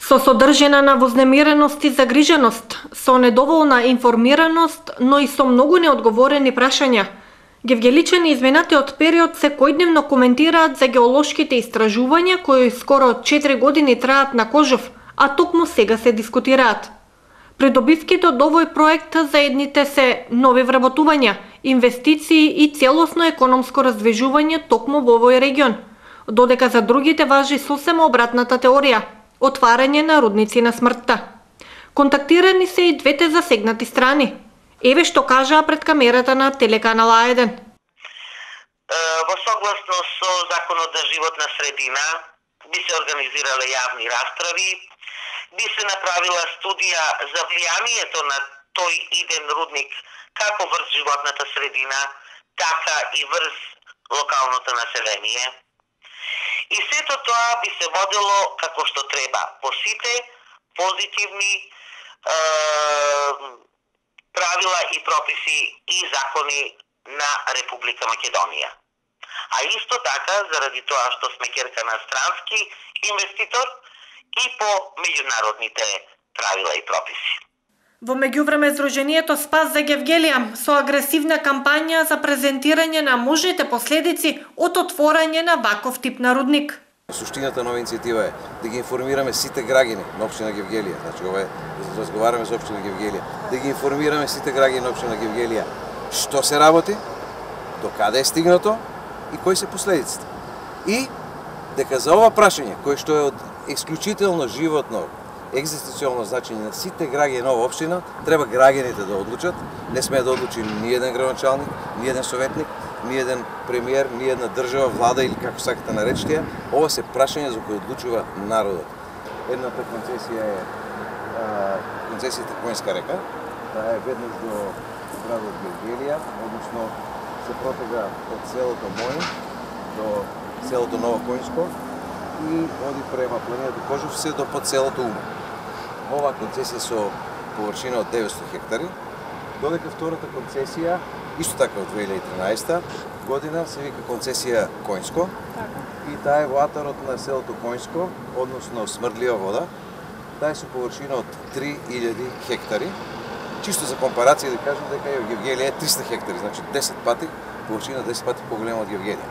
Со содржина на вознемиреност и загриженост, со недоволна информираност, но и со многу неодговорени прашања, гевгеличани изминатиот период секојдневно коментираат за геолошките истражувања кои скоро 4 години траат на Кожув, а токму сега се дискутираат. Придобивките од овој проект за едните се нови вработувања, инвестиции и целосно економско раздвижување токму во овој регион, додека за другите важи сосема обратната теорија – отварање на рудници на смртта. Контактирани се и двете засегнати страни. Еве што кажаа пред камерата на телеканал А1. Во согласност со Законот за животна средина би се организирале јавни расправи, би се направила студија за влијанието на тој иден рудник како врз животната средина, така и врз локалното население. И сето тоа би се водило како што треба по сите позитивни правила и прописи и закони на Република Македонија. А исто така, заради тоа што сме ќерка на странски инвеститор, и по меѓународните правила и прописи. Во меѓувреме Сдруженијето Спас за Гевгелија со агресивна кампања за презентирање на можните последици од отворање на ваков тип на рудник. Суштината на оваа иницијатива е да ги информираме сите граѓани на општина Гевгелија, значи ова е разговараме за општина Гевгелија, да ги информираме сите граѓани на општина Гевгелија што се работи, до каде е стигнато и кои се последиците. И дека за ова прашање кој што е од исклучително животно, екзистенцијално значење на сите граѓани на оваа општина, треба граѓаните да одлучат, не смее да одлучи ни еден градоначалник, ни еден советник, ни еден премиер, ни една држава, влада или како сакате наречете ја. Ова се прашања за кои одлучува народот. Едната концесија е концесијата Коњска река, таа е веднаш до градот Гевгелија, односно се протега од селото Мојн до селото Ново Коњско и оди према планината Кожув се до под селото Уман. Оваа концесија со површина од 900 хектари, додека втората концесија, исто така од 2013 година, се вика концесија Коњско, и таа е во атарот на селото Коњско, односно смрдлива вода, таа е со површина од 3000 хектари. Чисто за компарација да кажем дека Гевгелија е 300 хектари, значи 10 пати, површина 10 пати поголема од Гевгелија.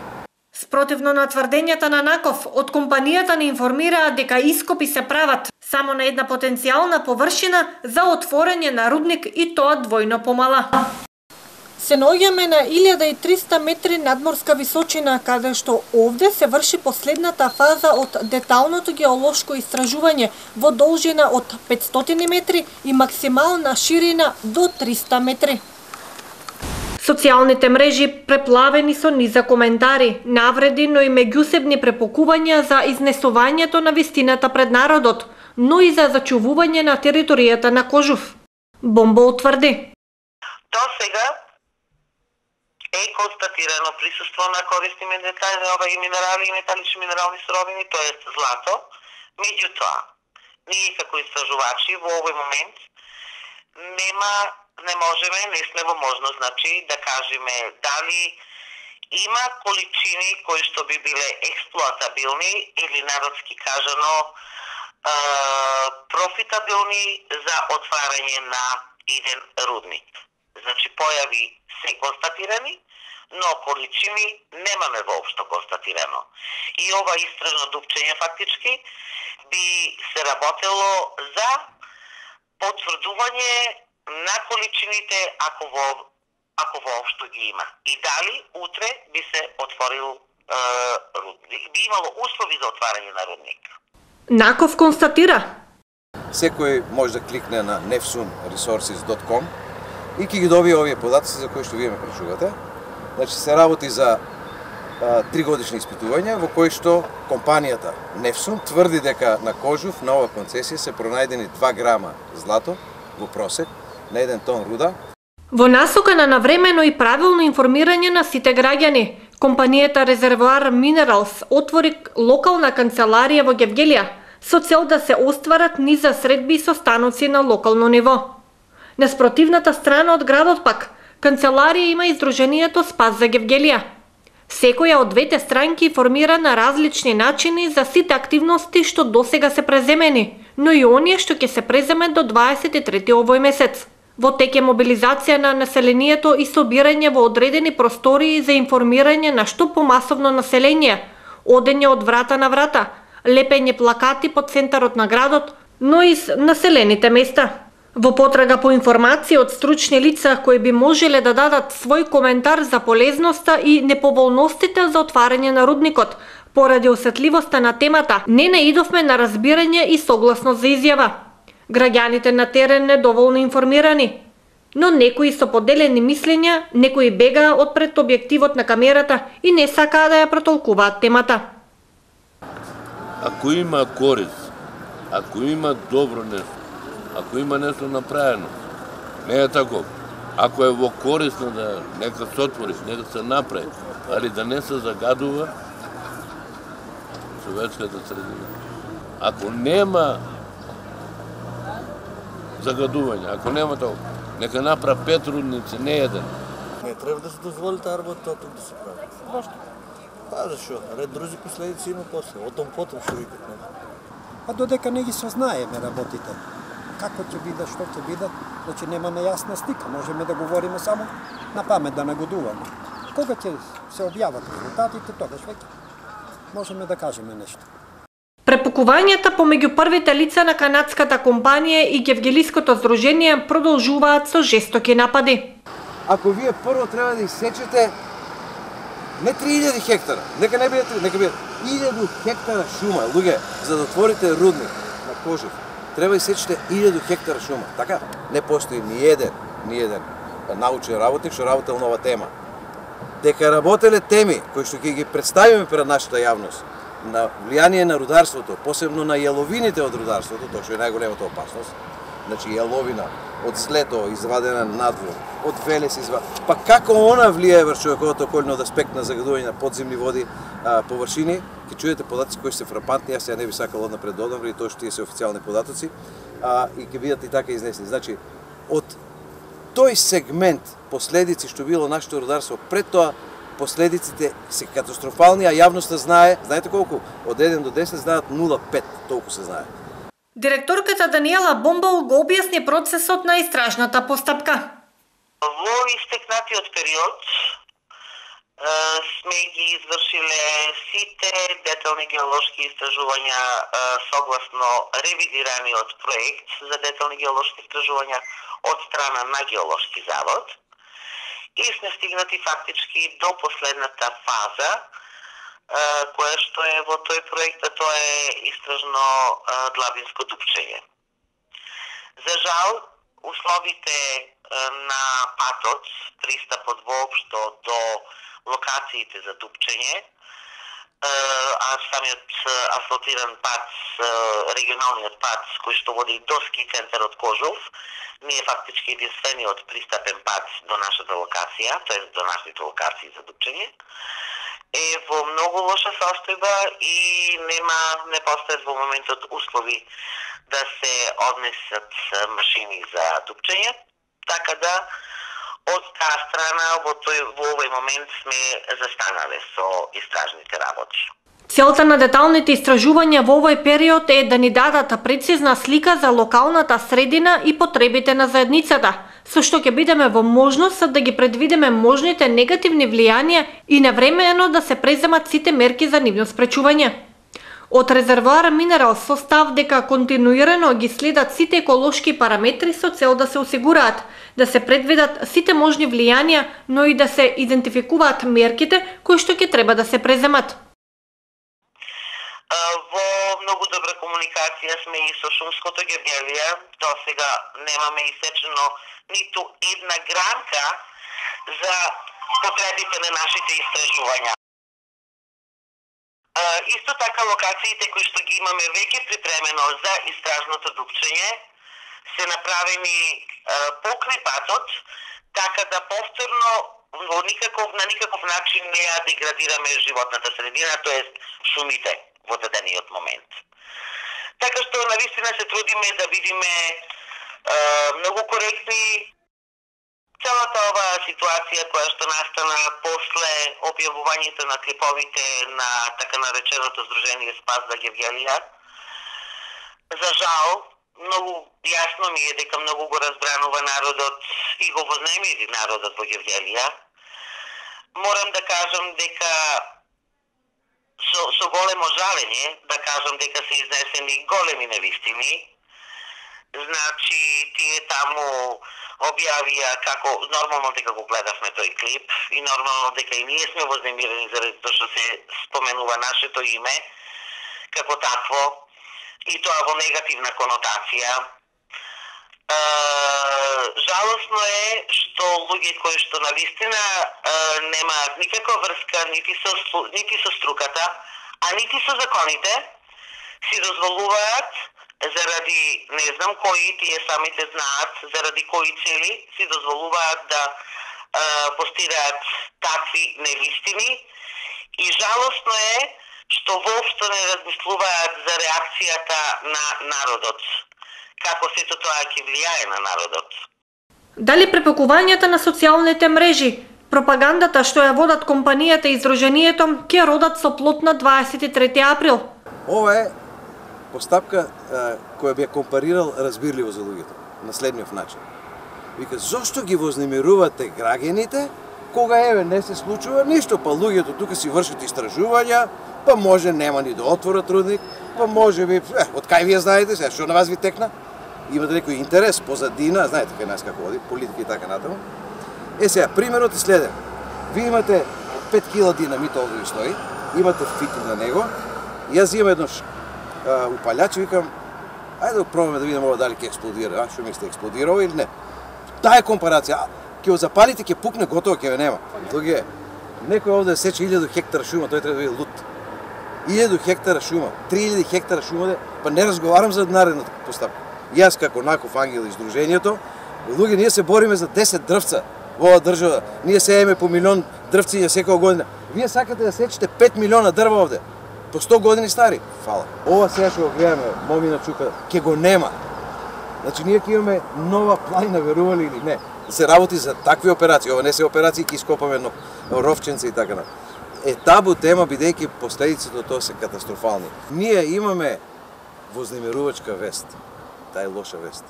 Спротивно на тврдењата на Наков, од компанијата не информираат дека ископи се прават само на една потенцијална површина за отворање на рудник и тоа двојно помала. Се наоѓаме на 1300 метри надморска височина, каде што овде се врши последната фаза од деталното геолошко истражување во должина од 500 метри и максимална ширина до 300 метри. Социјалните мрежи преплавени со низа коментари, навреди, но и меѓусебни препокувања за изнесувањето на вистината пред народот, но и за зачувување на територијата на Кожув. Бомбо утврди. До сега е констатирано присуство на корисни метални минерали и металични минерални суровини, т.е. злато. Меѓутоа, ние како истражувачи во овој момент не можеме, не сме во можност, значи, да кажеме дали има количини кои што би биле експлоатабилни или народски кажано профитабилни за отварање на иден рудник. Значи, појави се констатирани, но количини немаме воопшто констатирано. И ова истражно дупчење фактички би се работело за потврдување на количините ако воопшто ги има. И дали утре би се отворил би имало услови за отварање на рудник. Наков констатира. Секој може да кликне на nefsunresources.com и ќе ги добие овие податоци за кои што вие ме прашувате. Значи се работи за 3 годишни испитувања во кои што компанијата Нефсун тврди дека на Кожув на оваа концесија се пронајдени 2 грама злато во просек на 1 тон руда. Во насока на навремено и правилно информирање на сите граѓани, компанијата Резервоар Минералс отвори локална канцеларија во Гевгелија со цел да се остварат низа средби со станоци на локално ниво. На спротивната страна од градот пак, канцеларија има и Сдруженијето Спас за Гевгелија. Секоја од двете странки информира на различни начини за сите активности што досега се преземени, но и оние што ќе се преземат до 23 овој месец. Во тек е мобилизација на населението и собирање во одредени простории за информирање на што помасовно население, одење од врата на врата, лепење плакати по центарот на градот, но и из населените места. Во потрага по информации од стручни лица кои би можеле да дадат свој коментар за полезноста и неповолностите за отварање на рудникот, поради осетливоста на темата, не наидовме на разбирање и согласност за изјава. Граѓаните на терен не доволно информирани, но некои со поделени мислења, некои бегаа од пред објективот на камерата и не сакаа да ја протолкуваат темата. Ако има корист, ако има добро нешто, ако има нешто направено, не е тако. Ако е во корисно да нека се отвори, нека се направи, али да не се загадува советската средина. Ако нема загадување, ако нема тоа, нека направи 5 рудници, не еден. Не треба да се дозволи таа работа тук да се прави. Зашто? Па зашо? Ред други последици има после. Отом потом што викат нема. А додека не ги сознаеме работите, како ќе биде, што ќе биде, значи немаме јасна слика, можеме да говориме само на памет, да нагодуваме. Кога ќе се објават резултатите, тогаш веќе можеме да кажеме нешто. Препукувањата помеѓу првите лица на канадската компанија и Гевгелиското здружение продолжуваат со жестоки напади. Ако вие прво треба да исечете не 3000 хектара, нека не биде 3, нека биде 1000 хектара шума, луѓе, за да отворите рудник на Кожев, треба да исечете 1000 хектара шума. Така, не постои ни еден научен работник што работел на ова тема. Дека работеле теми кои што ќе ги представиме пред нашата јавност, на влијание на рударството, посебно на јаловините од рударството, тоа што е најголемата опасност. Значи јаловина од злето извадена надвор, од Велес извадена. Па како она влијае врз човековото околина од аспект на загадување на подземни води, површини, ќе чуете податоци кои се фрапантни, јас ја не би сакал однапред да одам, и тоа што тие се официјални податоци, и ќе бидат и така изнесени. Значи, од тој сегмент последици што било нашето рударство пред тоа, последиците се катастрофални, а јавноста знае, знаете колку? Од 1 до 10 знаат 0,5, толку се знае. Директорката Даниела Бомбал го објасни процесот на истражната постапка. Во истекнатиот период сме ги извршиле сите детални геолошки истражувања согласно ревидираниот проект за детални геолошки истражувања од страна на Геолошки завод и сме стигнати фактички до последната фаза, која што е во тој проект, а тоа е истражно длабинско дупчење. За жал, условите на патот, пристапот воопшто до локациите за дупчење, а самиот асфалтиран пат, регионалниот пат, кој што води до ски центарот Кожов, не е фактички единствениот пристапен пат до нашата локација, тоа е до нашите локации за дупчење, е во многу лоша состојба и не постојат во моментот услови да се однесат машини за дупчење, така да од таа страна во овој момент сме застанале со истражните работи. Целта на деталните истражувања во овој период е да ни дадат прецизна слика за локалната средина и потребите на заедницата, со што ќе бидеме во можност да ги предвидиме можните негативни влијанија и навремено да се преземат сите мерки за нивно спречување. Од резервоар минерал состав дека континуирано ги следат сите еколошки параметри со цел да се осигураат, да се предвидат сите можни влијанија, но и да се идентификуваат мерките кои што ќе треба да се преземат. Во многу добра комуникација сме и со шумското Гевгелија. До сега немаме исечено ниту една гранка за потребите на нашите истражувања. Исто така локациите кои што ги имаме веќе припремено за истражното дупчење се направени покрај патот, така да повторно на никаков начин не ја деградираме животната средина, тоест шумите во дадениот момент. Така што навистина се трудиме да видиме многу коректни целата оваа ситуација која што настана после објавувањето на клиповите на така нареченото Здружение Спас за Гевгелија, За жал, многу јасно ми е дека многу го разбранува народот и го вознемири народот во Гевгелија. Морам да кажам дека со големо жалење да кажам дека се изнесени големи невистини. Значи, тие таму објавија како нормално дека го гледавме тој клип и нормално дека и ние сме вознемирени заради тоа што се споменува нашето име како такво и тоа во негативна конотација. Жалосно е што луѓе кои што навистина немаат никаква врска нити со струката, а нити со законите, си дозволуваат заради не знам кои, тие самите знаат заради кои цели си дозволуваат да постираат такви невистини и жалосно е што воопшто не размислуваат за реакцијата на народот, како сето тоа ќе влијае на народот. Дали препакувањата на социјалните мрежи, пропагандата што ја водат компанијата и издруженијето ќе родат со плод на 23 април? Ова е постапка која би ја компарирал разбирливо за луѓето, на следниот начин. Вика, зошто ги вознемирувате граѓаните, кога еве не се случува ништо, па луѓето тука си вршат истражувања, па може нема ни да отворат рудник, па може би, од кај вие знаете, сега што на вас ви текна? Имате некој интерес, позадина, знаете кај нас како води, политика и така натаму. Сега, примерот е следен. Вие имате 5 кила динамит овде ви стои, имате фитил на него, и јас имам едно упалјач и викам, ајде да пробаме да видим ова дали ќе експлодира, што мислите, експлодира или не. Таа е компарација, ќе го запалите, ќе пукне, готово, ќе ве нема. Луѓе, некој овде сече 1000 хектара шума, тој треба да биде лут. 1000 хектара шума, 3000 хектара шума, па не разговарам за наредната постапка. Јас како Наков ангел и издруженијето, луѓе, ние се бориме за 10 дрвца во оваа држава. Ние сееме по милион дрвци секоја година. Вие сакате да сечете 5 милиона дрва овде. По 100 години стари. Фала. Ова сега што го гледаме, момина чука, ќе го нема. Значи ние ќе имаме нова планина, верували или не. Да се работи за такви операции. Ова не се операции, ќе ископаме ровченци и така натаму. Е табу тема, бидејќи последиците од тоа се катастрофални. Ние имаме вознемирувачка вест. Таа е лоша вест.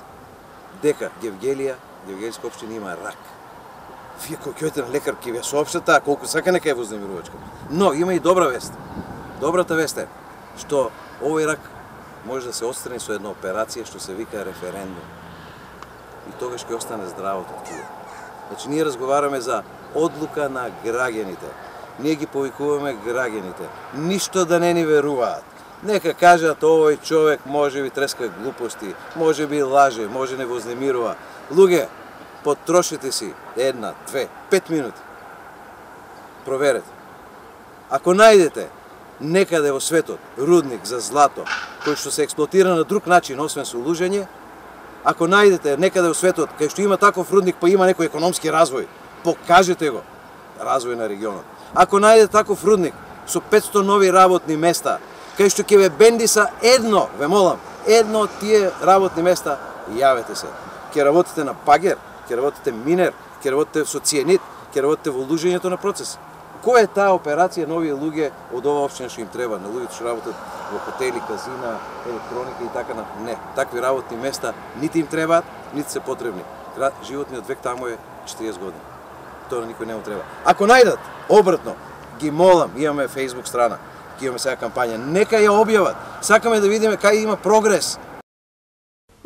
Дека Гевгелија, Гевгелијска општина има рак. Вие кој ќе на лекар ќе ви соопшта таа колку сака нека е вознемирувачка. Но има и добра вест. Добрата вест е што овој рак може да се отстрани со една операција што се вика референдум. И тогаш ќе остане здравото ткиво. Значи ние разговараме за одлука на граѓаните. Ние ги повикуваме граѓаните. Ништо да не ни веруваат. Нека кажат овој човек може би треска глупости, може би лаже, може не вознемирува. Луѓе, потрошете си 1, 2, 5 минути. Проверете. Ако најдете некаде во светот рудник за злато, кој што се експлоатира на друг начин, освен со лужење, ако најдете некаде во светот кај што има таков рудник, па има некој економски развој, покажете го развој на регионот. Ако најдете таков рудник со 500 нови работни места, кај што ќе ве бендиса едно, ве молам, едно од тие работни места, јавете се. Ќе работите на пагер, ќе работите минер, ќе работите со циенит, ќе работите во лужењето на процес. Која е таа операција на овие луѓе од ова општина што им треба, на луѓето што работат во хотели, казина, електроника и така натаму? Не, такви работни места нити им требаат, нити се потребни. Животниот век таму е 40 години. Тоа на никој не му треба. Ако најдат, обратно, ги молам, имаме Facebook страна, ќе имаме сега кампања, нека ја објават. Сакаме да видиме кај има прогрес.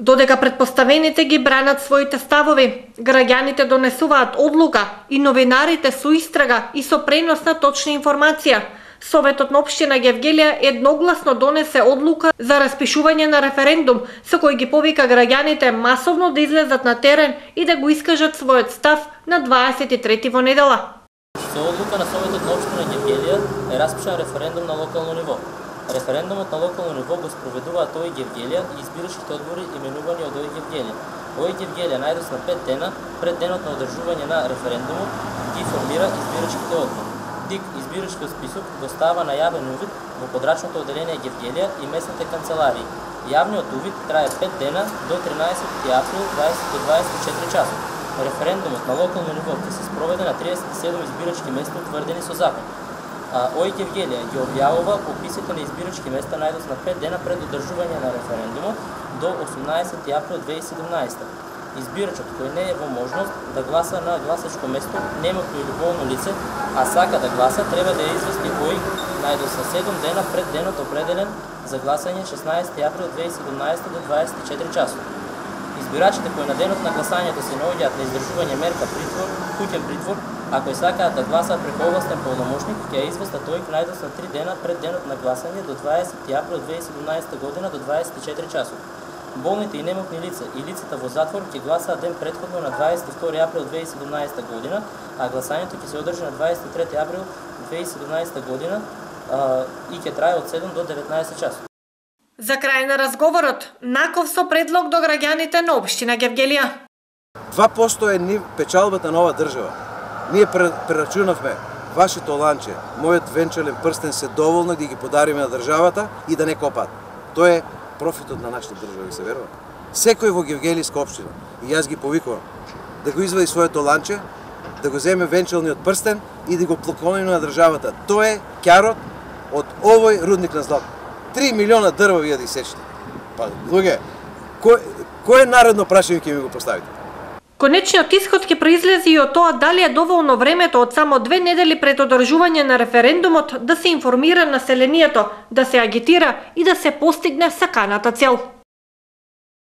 Додека претпоставените ги бранат своите ставови, граѓаните донесуваат одлука и новинарите со истрага и со пренос на точна информација. Советот на општина Гевгелија едногласно донесе одлука за распишување на референдум, со кој ги повика граѓаните масовно да излезат на терен и да го искажат својот став на 23 во недела. Со одлука на Советот на општина Гевгелија е распишан референдум на локално ниво. Референдумот на локално ниво го спроведуваат ОИ Гевгелија и избирачките одбори именувани од ОИ Гевгелија. ОИ Гевгелија најдосна 5 дена пред денот на одржување на референдумот ги формира избирачките одбори. ДИК избирачкиот список го става на јавен увид во подрачното одделение Гевгелија и местните канцеларии. Јавниот увид трае 5 дена до 13 април 20 до 24 часот. Референдумот на локално ниво ќе се спроведе на 37 избирачки места утврдени со закон. Овој Гевгелија ги објавува пописите на избирачки места најдосна 5 дена пред одржување на референдумот до 18 април 2017. Избирачот кој не е во можност да гласа на гласачко место, немотно или волно лице, а сака да гласа, треба да ја извести овој најдосна 7 дена пред денот определен за гласање 16 април 2017 до 24 часот. Избирачите кои на денот на гласањето се наоѓаат на издржување мерка притвор, куќен притвор, а кои сакаат да гласаат преку овластен полномошник, ќе ја известат овој најдосна 3 дена пред денот на гласање до 20 април 2017 година до 24 часот. Болните и немотни лица и лицата во затвор ќе гласаат ден претходно на 22 април 2017 година, а гласањето ќе се одржи на 23 април 2017 година и ќе трае од 7 до 19 часот. За крај на разговорот, Наков со предлог до граѓаните на општина Гевгелија. 2% е печалбата на оваа држава. Ние прерачунавме вашето ланче, мојот венчален прстен се доволно да ги подариме на државата и да не копаат. Тоа е профитот на нашата држава, ви се верува. Секој во Гевгелијска општина, и јас ги повикувам, да го извади своето ланче, да го земе венчалниот прстен и да го поклони на државата. Тоа е ќарот од овој рудник на злато. 3 милиона дрва вие да исечете. Па, луѓе, кој наредно прашање ќе ми го поставите? Конечниот исход ќе произлези и од тоа дали е доволно времето од само 2 недели пред одржување на референдумот да се информира населението, да се агитира и да се постигне саканата цел.